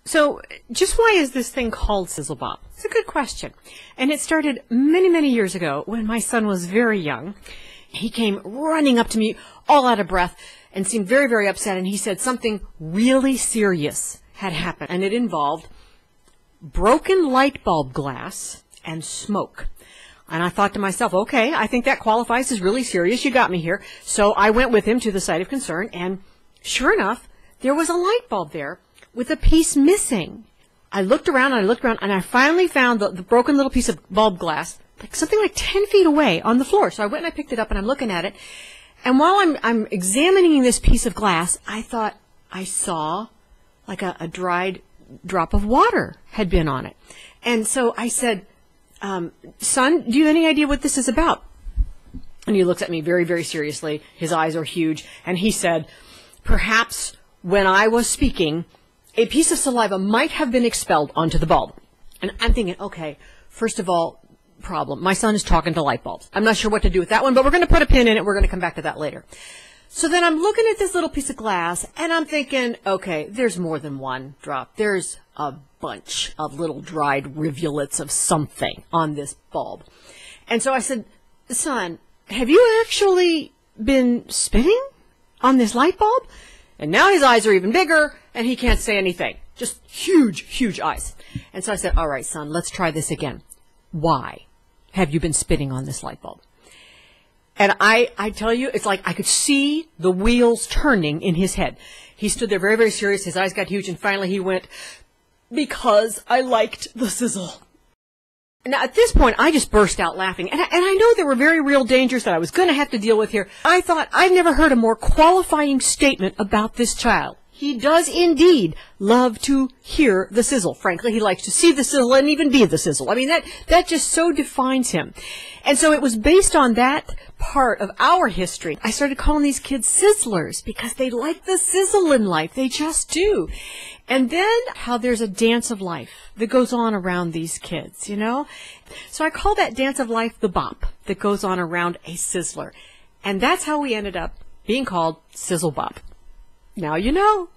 So just why is this thing called Sizzle Bop? It's a good question. And it started many, many years ago when my son was very young. He came running up to me all out of breath and seemed very, very upset. And he said something really serious had happened. And it involved broken light bulb glass and smoke. And I thought to myself, okay, I think that qualifies as really serious. You got me here. So I went with him to the site of concern. And sure enough, there was a light bulb there with a piece missing. I looked around and I finally found the broken little piece of bulb glass, like something like 10 feet away on the floor. So I went and I picked it up and I'm looking at it. And while I'm examining this piece of glass, I thought I saw like a dried drop of water had been on it. And so I said, son, do you have any idea what this is about? And he looks at me very, very seriously. His eyes are huge. And he said, perhaps when I was speaking, a piece of saliva might have been expelled onto the bulb. And I'm thinking, okay, first of all, problem. My son is talking to light bulbs. I'm not sure what to do with that one, but we're going to put a pin in it. We're going to come back to that later. So then I'm looking at this little piece of glass, and I'm thinking, okay, there's more than one drop. There's a bunch of little dried rivulets of something on this bulb. And so I said, son, have you actually been spitting on this light bulb? And now his eyes are even bigger, and he can't say anything. Just huge, huge eyes. And so I said, all right, son, let's try this again. Why have you been spitting on this light bulb? And I tell you, it's like I could see the wheels turning in his head. He stood there very, very serious. His eyes got huge, and finally he went, because I liked the sizzle. Now, at this point, I just burst out laughing. And I know there were very real dangers that I was going to have to deal with here. I thought, I've never heard a more qualifying statement about this child. He does indeed love to hear the sizzle. Frankly, he likes to see the sizzle and even be the sizzle. I mean, that just so defines him. And so it was based on that part of our history. I started calling these kids sizzlers because they like the sizzle in life. They just do. And then how there's a dance of life that goes on around these kids, you know? So I call that dance of life the bop that goes on around a sizzler. And that's how we ended up being called Sizzle Bop. Now you know.